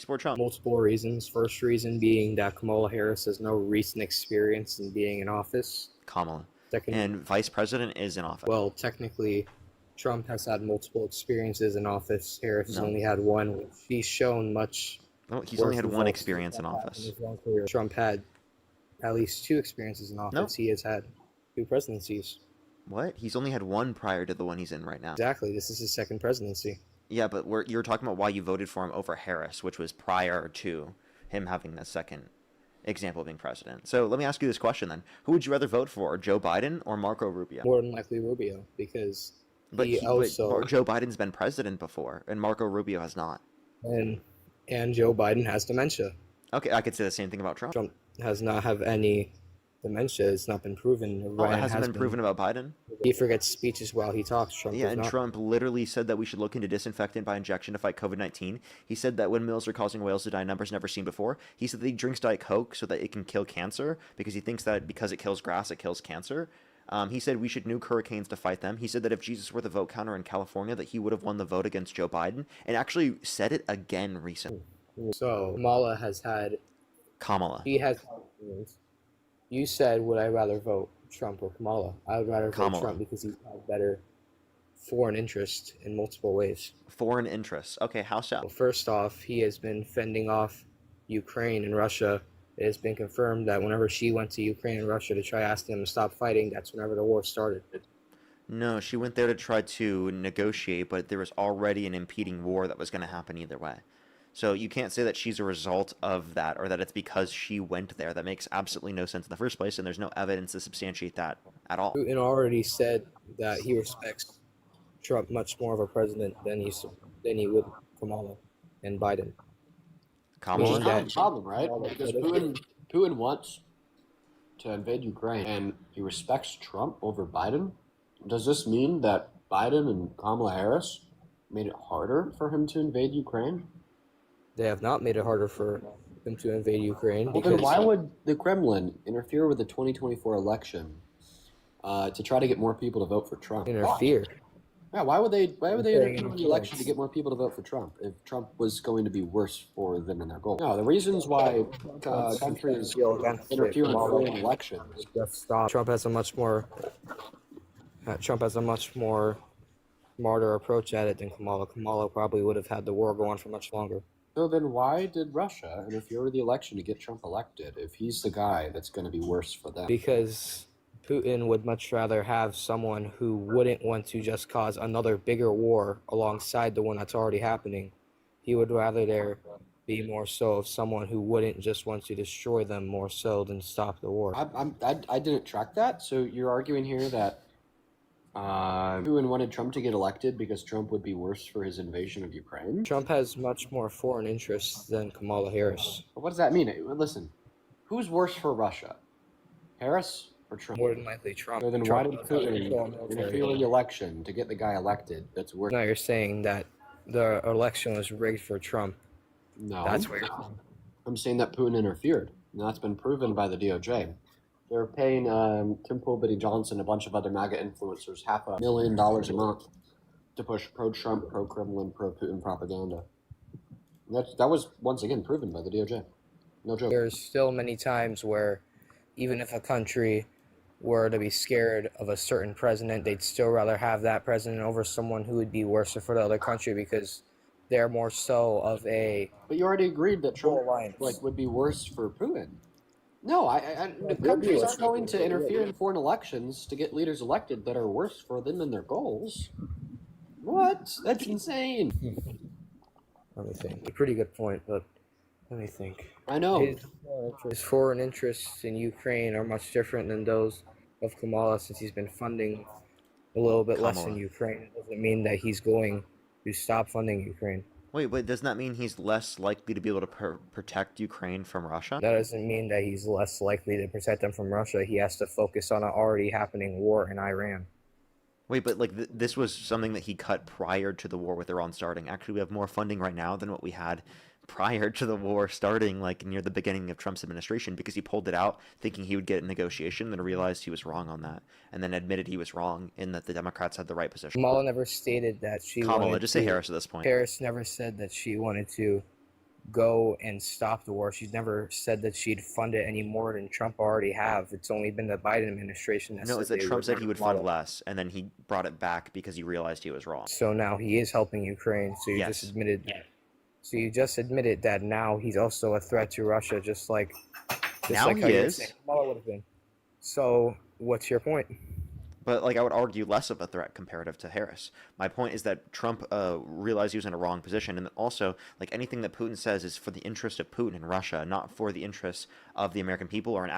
support Trump? Multiple reasons. First reason being that Kamala Harris has no recent experience in being in office. Kamala. Second, and vice president is in office. Well, technically, Trump has had multiple experiences in office. Harris has No. only had one. She's shown much. No, he's only had one experience in office. Trump had at least 2 experiences in office. No. He has had 2 presidencies. What? He's only had one prior to the one he's in right now. Exactly. This is his second presidency. Yeah, but you're talking about why you voted for him over Harris, which was prior to him having the second example of being president. So let me ask you this question then. Who would you rather vote for, Joe Biden or Marco Rubio? More than likely Rubio, because But Joe Biden's been president before, and Marco Rubio has not. And Joe Biden has dementia. Okay, I could say the same thing about Trump. Trump has not have any dementia. It's not been proven. It hasn't been proven about Biden? He forgets speeches while he talks. Trump and Trump literally said that we should look into disinfectant by injection to fight COVID-19. He said that windmills are causing whales to die in numbers never seen before. He said that he drinks Diet Coke so that it can kill cancer because he thinks that because it kills grass, it kills cancer. He said we should nuke hurricanes to fight them. He said that if Jesus were the vote counter in California, that he would have won the vote against Joe Biden, and actually said it again recently. So Kamala has had... He has... You said, would I rather vote Trump or Kamala? I would rather vote Trump because he's had better foreign interest in multiple ways. Foreign interests? Okay, how so? Well, first off, he has been fending off Ukraine and Russia. It has been confirmed that whenever she went to Ukraine and Russia to try asking them to stop fighting, that's whenever the war started. No, she went there to try to negotiate, but there was already an impeding war that was going to happen either way. So you can't say that she's a result of that or that it's because she went there. That makes absolutely no sense in the first place, and there's no evidence to substantiate that at all. Putin already said that he respects Trump much more of a president than he would Kamala and Biden. Kamala? That's the problem, right? Because Putin wants to invade Ukraine, and he respects Trump over Biden. Does this mean that Biden and Kamala Harris made it harder for him to invade Ukraine? They have not made it harder for them to invade Ukraine. Well, then why would the Kremlin interfere with the 2024 election to try to get more people to vote for Trump? Interfere? Yeah, why would they interfere with the election to get more people to vote for Trump if Trump was going to be worse for them and their goal? No, the reasons why countries interfere in foreign elections. Trump has a much more smarter approach at it than Kamala. Kamala probably would have had the war go on for much longer. So then why did Russia interfere with the election to get Trump elected if he's the guy that's going to be worse for them? Because Putin would much rather have someone who wouldn't want to just cause another bigger war alongside the one that's already happening. He would rather there be more so of someone who wouldn't just want to destroy them more so than stop the war. I didn't track that. So you're arguing here that Putin wanted Trump to get elected because Trump would be worse for his invasion of Ukraine? Trump has much more foreign interests than Kamala Harris. But what does that mean? Listen, who's worse for Russia? Harris or Trump? More than likely Trump. So then why did Putin interfere with the election to get the guy elected that's worse? No, you're saying that the election was rigged for Trump. No. That's weird. I'm saying that Putin interfered, and that's been proven by the DOJ. They're paying Tim Pool Johnson, a bunch of other MAGA influencers, $500,000 a month to push pro-Trump, pro-Kremlin, pro-Putin propaganda. And that was, once again, proven by the DOJ. No joke. There's still many times where even if a country were to be scared of a certain president, they'd still rather have that president over someone who would be worse for the other country because they're more so of a... But you already agreed that Trump would be worse for Putin. No, the countries aren't going to interfere in foreign elections to get leaders elected that are worse for them and their goals. What? That's insane. Let me think. A pretty good point, but let me think. I know. His foreign interests in Ukraine are much different than those of Kamala since he's been funding a little bit less in Ukraine. It doesn't mean that he's going to stop funding Ukraine. Wait, doesn't that mean he's less likely to be able to protect Ukraine from Russia? That doesn't mean that he's less likely to protect them from Russia. He has to focus on an already happening war in Iran. Wait, but this was something that he cut prior to the war with Iran starting. Actually, we have more funding right now than what we had prior to the war starting, like near the beginning of Trump's administration, because he pulled it out thinking he would get a negotiation, then realized he was wrong on that, and then admitted he was wrong in that the Democrats had the right position. Kamala never stated that she Kamala, just say Harris at this point. Harris never said that she wanted to go and stop the war. She's never said that she'd fund it any more than Trump already have. It's only been the Biden administration that No, said it's that they Trump would said he would fund model. less, and then he brought it back because he realized he was wrong. So now he is helping Ukraine. So you just Yes. admitted. So you just admitted that now he's also a threat to Russia, just like Now how he you were is. saying Kamala would have been. So what's your point? But like I would argue less of a threat comparative to Harris. My point is that Trump realized he was in a wrong position, and also like anything that Putin says is for the interest of Putin and Russia, not for the interests of the American people or an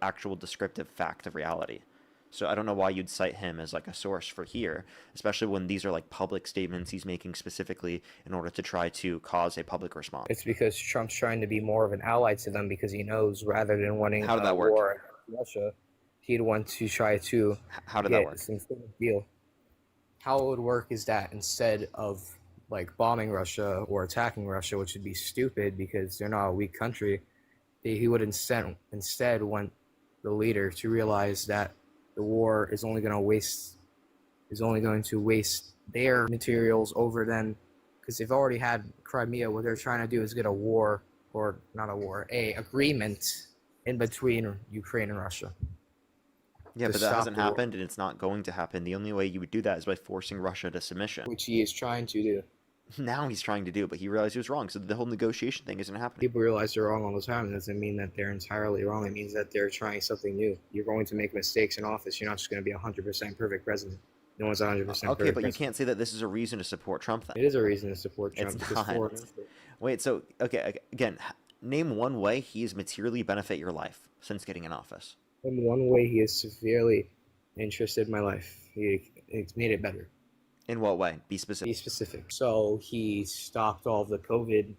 actual descriptive fact of reality. So I don't know why you'd cite him as like a source for here, especially when these are like public statements he's making specifically in order to try to cause a public response. It's because Trump's trying to be more of an ally to them because he knows rather than winning How did a that work? war against Russia, he'd want to try to How did that get work? some sort of deal. How it would work is that instead of like bombing Russia or attacking Russia, which would be stupid because they're not a weak country, he would instead want the leader to realize that the war is only going to waste their materials over them because they've already had Crimea. What they're trying to do is get a war, or not a war, a agreement in between Ukraine and Russia. Yeah, to but that stop hasn't the war. happened, and it's not going to happen. The only way you would do that is by forcing Russia to submission. Which he is trying to do. Now he's trying to do it, but he realized he was wrong, so the whole negotiation thing isn't happening. People realize they're wrong all the time. It doesn't mean that they're entirely wrong. It means that they're trying something new. You're going to make mistakes in office. You're not just going to be 100% perfect president. No one's 100% perfect. Okay, but you president. can't say that this is a reason to support Trump then. It is a reason to support Trump. It's because not. foreign- Wait, so, okay, again, name one way he has materially benefit your life since getting in office. In one way, he has severely interested in my life. It's made it better. In what way? Be specific. Be specific. So he stopped all of the COVID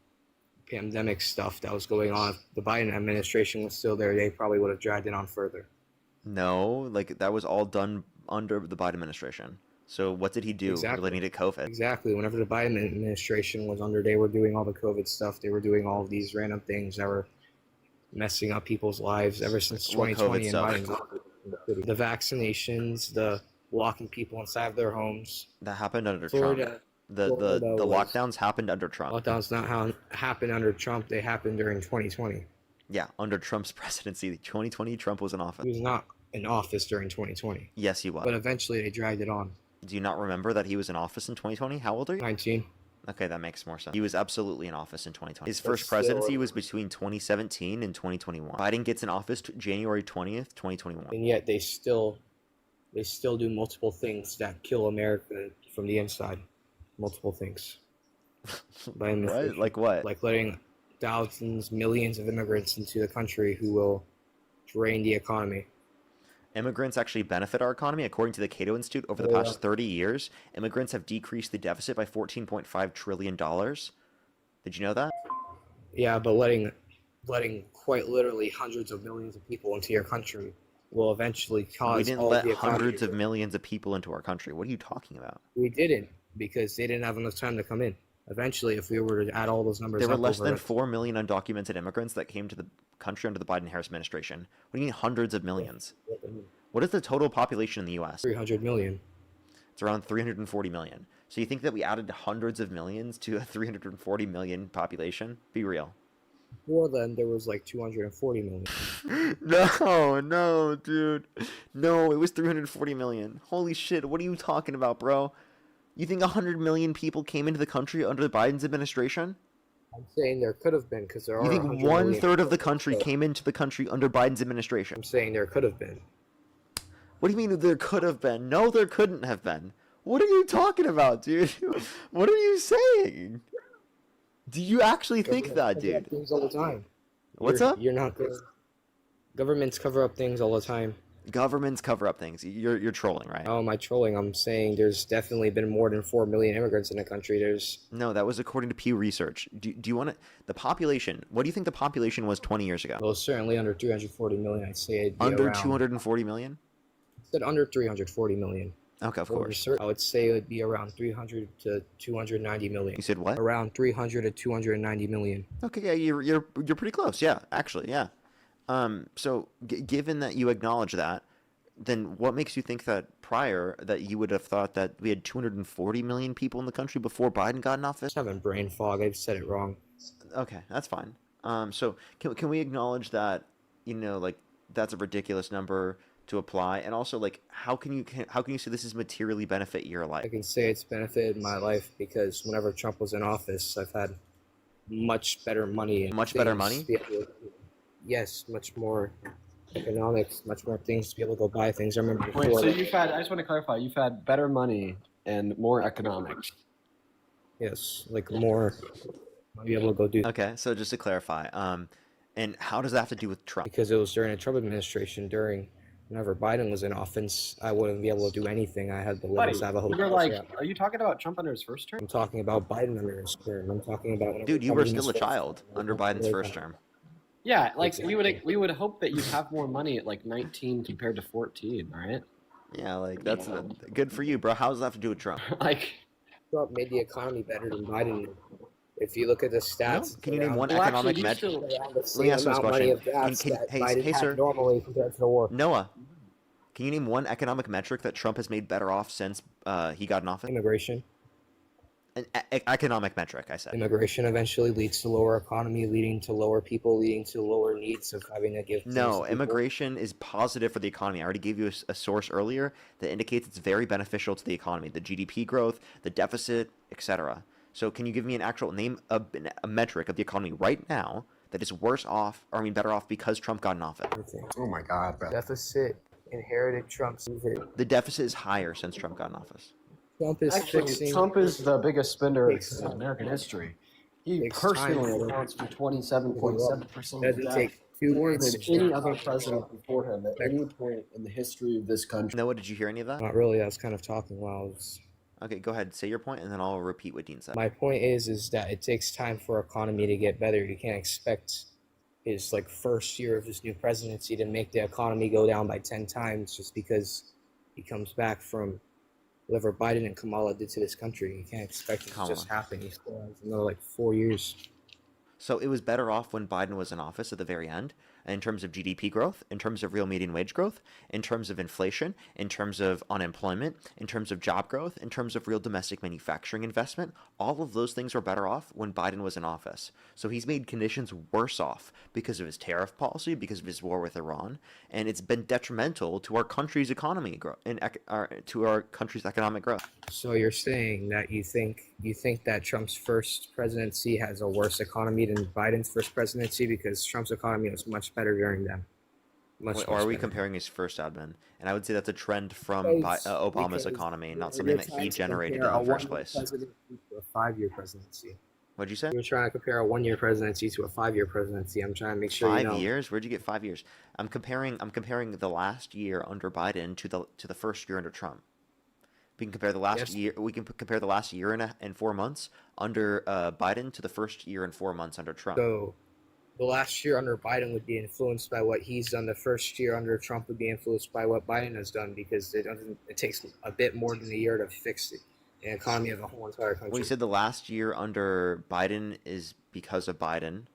pandemic stuff that was going on. If the Biden administration was still there, they probably would have dragged it on further. No, like that was all done under the Biden administration. So what did he do relating to COVID? Exactly. Whenever the Biden administration was under, they were doing all the COVID stuff. They were doing all of these random things that were messing up people's lives ever since What 2020 COVID and stuff? Biden. The vaccinations, the locking people inside of their homes. That happened under Florida, Trump. The Florida was- lockdowns happened under Trump. Lockdowns not how happened under Trump. They happened during 2020. Yeah, under Trump's presidency. 2020, Trump was in office. He was not in office during 2020. Yes, he was. But eventually they dragged it on. Do you not remember that he was in office in 2020? How old are you? 19. Okay, that makes more sense. He was absolutely in office in 2020. His But first still- presidency was between 2017 and 2021. Biden gets in office January 20th, 2021. And yet they still do multiple things that kill America from the inside. Multiple things. By What? administration. Like what? Like letting thousands, millions of immigrants into the country who will drain the economy. Immigrants actually benefit our economy. According to the Cato Institute, over the past 30 years, immigrants have decreased the deficit by $14.5 trillion. Did you know that? Yeah, but letting quite literally hundreds of millions of people into your country will eventually cause We didn't all let the economy hundreds to- of millions of people into our country. What are you talking about? We didn't because they didn't have enough time to come in. Eventually, if we were to add all those numbers There were up less over than 4 million undocumented immigrants that came to the country under the Biden-Harris administration. What do you mean hundreds of millions? What is the total population in the U.S.? 300 million. It's around 340 million. So you think that we added hundreds of millions to a 340 million population? Be real. Before then, there was like 240 million. No, dude. No, it was 340 million. Holy shit, what are you talking about, bro? You think 100 million people came into the country under Biden's administration? I'm saying there could have been because there are. You think 100 million 1/3 of the people. country came into the country under Biden's administration? I'm saying there could have been. What do you mean there could have been? No, there couldn't have been. What are you talking about, dude? What are you saying? Do you actually think that, Governments cover up dude? things all the time. What's You're- up? You're not good. Governments cover up things all the time. Governments cover up things. You're trolling, right? How am I trolling? I'm saying there's definitely been more than 4 million immigrants in the country. There's No, that was according to Pew Research. Do you want to... The population... What do you think the population was 20 years ago? well, certainly under 340 million. I'd say it'd be Under around, 240 million? I said under 340 million. Okay, of Over course. cer- I would say it would be around 300 to 290 million. You said what? Around 300 to 290 million. Okay, yeah, you're pretty close. Yeah, actually, yeah. So given that you acknowledge that, then what makes you think that prior that you would have thought that we had 240 million people in the country before Biden got in office? Just having brain fog. I said it wrong. Okay, that's fine. So can we acknowledge that, like that's a ridiculous number to apply, and also like how can you say this is materially benefit your life? I can say it's benefited my life because whenever Trump was in office, I've had much better money and Much better things money? to be able to, yes, much more economics, much more things to be able to go buy things. I remember Wait, before, so like, you've had, I just want to clarify, you've had better money and more economics. yes, like more, I'll be able to go do Okay, so just to clarify, and how does that have to do with Trump? because it was during the Trump administration, during whenever Biden was in office, I wouldn't be able to do anything. I had to live Buddy, inside of a you're hotel. like, Yeah. are you talking about Trump under his first term? I'm talking about Biden under his term. I'm talking about whenever Dude, you Trump were was in his still a first child term. under Biden's first term. Yeah, like Exactly. we would hope that you'd have more money at like 19 compared to 14, right? Yeah, like that's good for you, bro. How does that have to do with Trump? Like, Trump made the economy better than Biden did. If you look at the No? stats, it's Can you name around, one well, actually, economic do you met? still? around the Let me same ask you this amount of money question. of gas that Hey Biden hey had sir, normally compared to the war. Noah, can you name one economic metric that Trump has made better off since he got in office? Immigration. An economic metric, I said. Immigration eventually leads to lower economy, leading to lower people, leading to lower needs of having to give things No, to people. immigration is positive for the economy. I already gave you a source earlier that indicates it's very beneficial to the economy, the GDP growth, the deficit, etc. So can you give me an actual name, a metric of the economy right now that is worse off, or I mean better off because Trump got in office? Everything. Oh my God, bro. Deficit inherited Trump's. The deficit is higher since Trump got in office. Trump is Actually, fixing. Trump is the biggest spender in Takes American history. He takes time personally for accounts for to go up. 27.7% of Doesn't debt, take 2 more weeks. than any other president before him at any point in the history of this country. Noah, did you hear any of that? Not really. I was kind of talking while I was. Okay, go ahead, say your point, and then I'll repeat what Dean said. My point is that it takes time for economy to get better. You can't expect his like first year of his new presidency to make the economy go down by 10 times just because he comes back from whatever Biden and Kamala did to this country. You can't expect it to just happen. He still has another like 4 years. So it was better off when Biden was in office at the very end, in terms of GDP growth, in terms of real median wage growth, in terms of inflation, in terms of unemployment, in terms of job growth, in terms of real domestic manufacturing investment. All of those things were better off when Biden was in office. So he's made conditions worse off because of his tariff policy, because of his war with Iran, and it's been detrimental to our country's economy growth and to our country's economic growth. So you're saying that you think that Trump's first presidency has a worse economy than Biden's first presidency because Trump's economy was much better during them. Much, Or much are we better. comparing his first admin? And I would say that's a trend from Obama's Because economy, not you're something that trying he to generated compare in a the first one-year place. presidency to a 5-year presidency. What'd you say? You're trying to compare a 1-year presidency to a 5-year presidency. I'm trying to make sure you Five know. years? Where'd you get 5 years? I'm comparing the last year under Biden to the first year under Trump. We can compare the last Yes. year. We can compare the last year and 4 months under Biden to the first year and 4 months under Trump. So the last year under Biden would be influenced by what he's done. The first year under Trump would be influenced by what Biden has done because it takes a bit more than a year to fix the economy of a whole entire Well, you country. said the last year under Biden is because of Biden,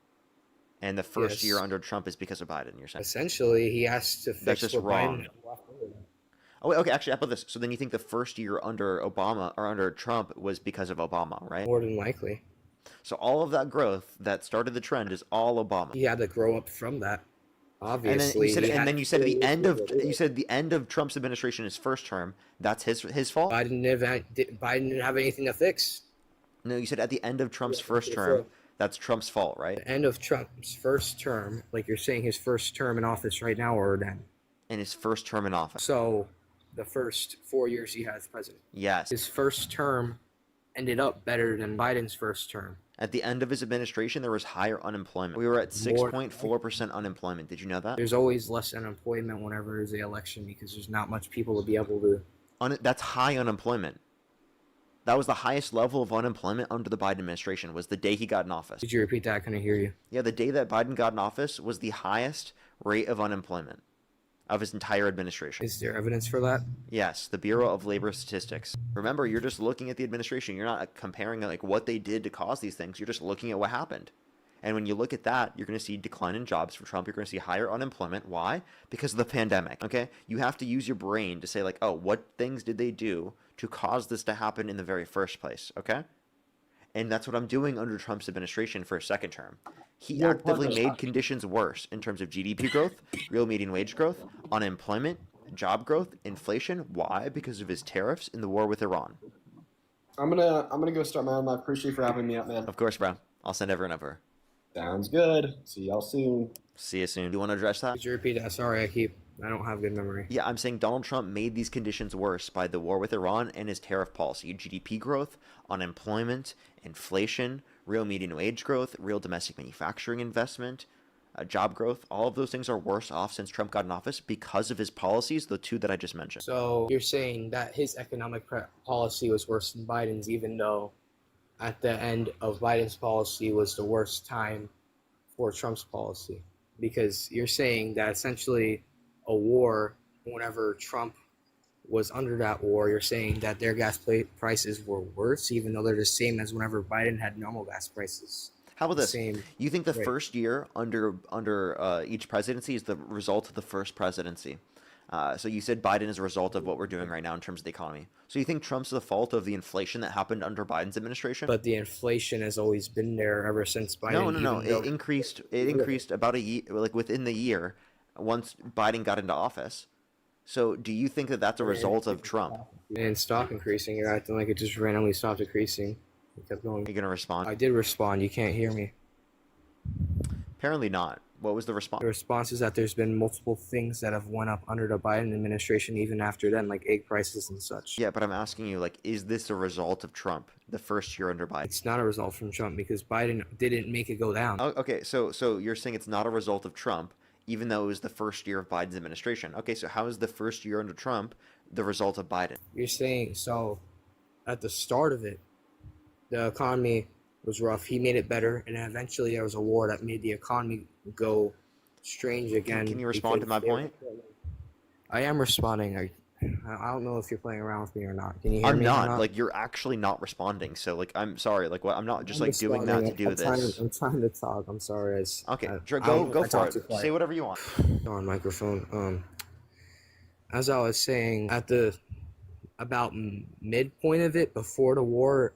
and the first year Yes. under Trump is because of Biden. You're saying Essentially, he has to that's fix just what wrong. Biden left over. Oh, wait, okay. Actually, how about this? So then you think the first year under Obama or under Trump was because of Obama, right? More than likely. So all of that growth that started the trend is all Obama. He had to grow up from that. And then Obviously, he had you said at the end of Biden Trump's administration, his first term, that's his fault. didn't have anything to fix. No, you said at the end of Trump's Yeah, first okay, term, so that's Trump's fault, right? the end of Trump's first term, like you're saying, his first term in office right now, or then. In his first term in office. So, the first 4 years he had as president. Yes. His first term ended up better than Biden's first term. At the end of his administration, there was higher unemployment. We were at 6.4% unemployment. Did you know that? There's always less unemployment whenever there's an election because there's not much people to be able to. That's high unemployment. That was the highest level of unemployment under the Biden administration, was the day he got in office. Did you repeat that? I couldn't hear you. Yeah, the day that Biden got in office was the highest rate of unemployment of his entire administration. Is there evidence for that? Yes, the Bureau of Labor Statistics. Remember, you're just looking at the administration. You're not comparing like what they did to cause these things. You're just looking at what happened. And when you look at that, you're going to see decline in jobs for Trump. You're going to see higher unemployment. Why? Because of the pandemic. Okay? You have to use your brain to say like, oh, what things did they do to cause this to happen in the very first place? Okay? And that's what I'm doing under Trump's administration for a second term. He Your actively partner's made not- conditions worse in terms of GDP growth, real median wage growth, unemployment, job growth, inflation. Why? Because of his tariffs in the war with Iran. I'm gonna go start my own life. Appreciate you for having me up, man. Of course, bro. I'll send everyone over. Sounds good. See y'all soon. See you soon. Do you want to address that? Could you repeat that? Sorry, I don't have good memory. Yeah, I'm saying Donald Trump made these conditions worse by the war with Iran and his tariff policy. GDP growth, unemployment, inflation, real median wage growth, real domestic manufacturing investment, job growth. All of those things are worse off since Trump got in office because of his policies, the two that I just mentioned. So you're saying that his economic policy was worse than Biden's, even though at the end of Biden's policy was the worst time for Trump's policy? Because you're saying that essentially a war, whenever Trump was under that war, you're saying that their gas prices were worse, even though they're the same as whenever Biden had normal gas prices. How about The this? same. You think the Right. first year under each presidency is the result of the first presidency? So you said Biden is a result of what we're doing right now in terms of the economy. So you think Trump's the fault of the inflation that happened under Biden's administration? But the inflation has always been there ever since Biden. No. even though- It increased. It increased about a year, like within the year, once Biden got into office. So do you think that that's a result of Trump? And stock increasing, you're acting like it just randomly stopped increasing. It kept going. Are you gonna respond? I did respond. You can't hear me. Apparently not. What was the response? The response is that there's been multiple things that have went up under the Biden administration, even after then, like egg prices and such. Yeah, but I'm asking you, like, is this a result of Trump, the first year under Biden? It's not a result from Trump because Biden didn't make it go down. Oh, okay, so you're saying it's not a result of Trump, even though it was the first year of Biden's administration. Okay, so how is the first year under Trump the result of Biden? You're saying so at the start of it, the economy was rough. He made it better, and then eventually there was a war that made the economy go strange again. Can you respond to my point? I am responding. I don't know if you're playing around with me or not. Can you hear I'm me? or not. Like, you're actually not responding. So, like, I'm sorry. Like, what? I'm not just like doing that to do this. I'm trying to talk. I'm sorry. Okay, I go for talk it. too quiet. Say whatever you want. On microphone. As I was saying, at the about midpoint of it, before the war,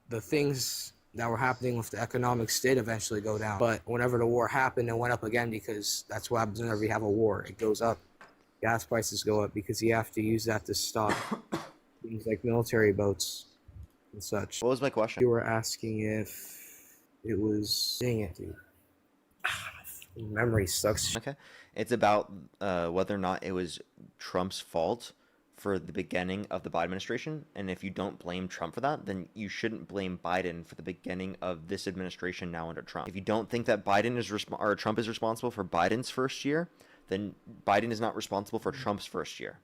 the things that were happening with the economics did eventually go down. But whenever the war happened, it went up again because that's what happens whenever you have a war. It goes up. Gas prices go up because you have to use that to stock things like military boats and such. What was my question? You were asking if it was. Dang it, dude. Memory sucks. Okay, it's about whether or not it was Trump's fault for the beginning of the Biden administration, and if you don't blame Trump for that, then you shouldn't blame Biden for the beginning of this administration now under Trump. If you don't think that Trump is responsible for Biden's first year, then Biden is not responsible for Trump's first year.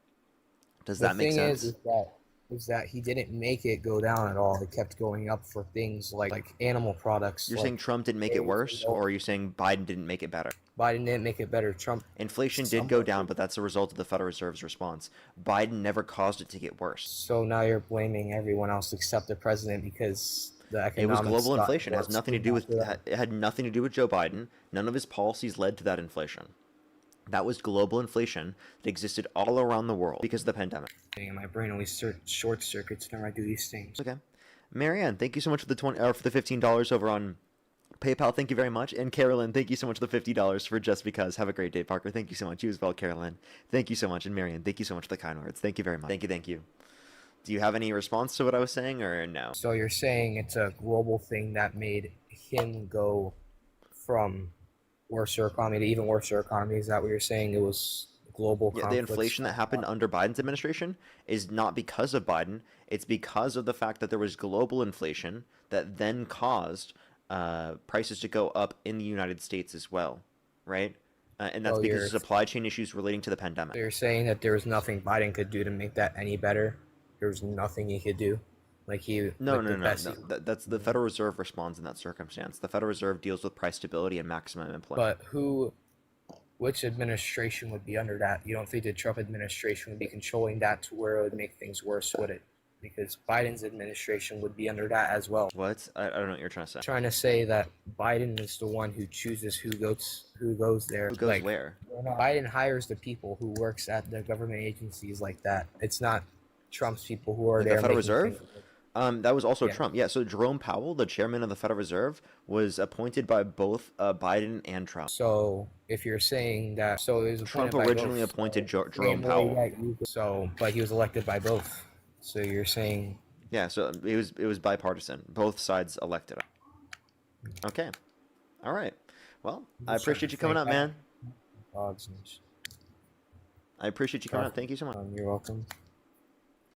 Does that make sense? The thing is that he didn't make it go down at all. It kept going up for things like animal products. You're like saying Trump didn't make it eggs worse, and milk. or are you saying Biden didn't make it better? Biden didn't make it better. Trump. Inflation did go down, but that's a result of the Federal Reserve's response. Biden never caused it to get worse. So now you're blaming everyone else except the president because the It economics was global got inflation. It has worse nothing to do with after that. it had nothing to do with Joe Biden. None of his policies led to that inflation. That was global inflation that existed all around the world because of the pandemic. My brain always short circuits whenever I do these things. Okay, Marianne, thank you so much for the for the $15 over on PayPal. Thank you very much. And Carolyn, thank you so much for the $50 for just because. Have a great day, Parker. Thank you so much. You as well, Carolyn. Thank you so much. And Marianne, thank you so much for the kind words. Thank you very much. Thank you. Do you have any response to what I was saying or no? So you're saying it's a global thing that made him go from worser economy to even worser economy? Is that what you're saying? It was global Yeah, the conflicts? inflation that happened under Biden's administration is not because of Biden. It's because of the fact that there was global inflation that then caused prices to go up in the United States as well, right? And that's because of supply chain issues relating to the pandemic. So you're saying that there was nothing Biden could do to make that any better? There was nothing he could do? No. That's the Federal Reserve responds in that circumstance. The Federal Reserve deals with price stability and maximum employment. But which administration would be under that? You don't think the Trump administration would be controlling that to where it would make things worse, would it? Because Biden's administration would be under that as well. What? I don't know what you're trying to say. I'm trying to say that Biden is the one who chooses who goes there. Who goes where? Biden hires the people who works at the government agencies like that. It's not Trump's people who are Like there. the Federal Reserve? That was also Yeah. Trump. Yeah, so Jerome Powell, the chairman of the Federal Reserve, was appointed by both Biden and Trump. So if you're saying that, so it was Trump appointed by originally both. appointed So Jerome same way Powell. that you so, but he was elected by both. So you're saying Yeah, so it was bipartisan. Both sides elected him. Okay. All right. Well, I'm I just trying appreciate to you coming think up, back. man. Odds and I appreciate you coming up. Thank you so much. You're welcome.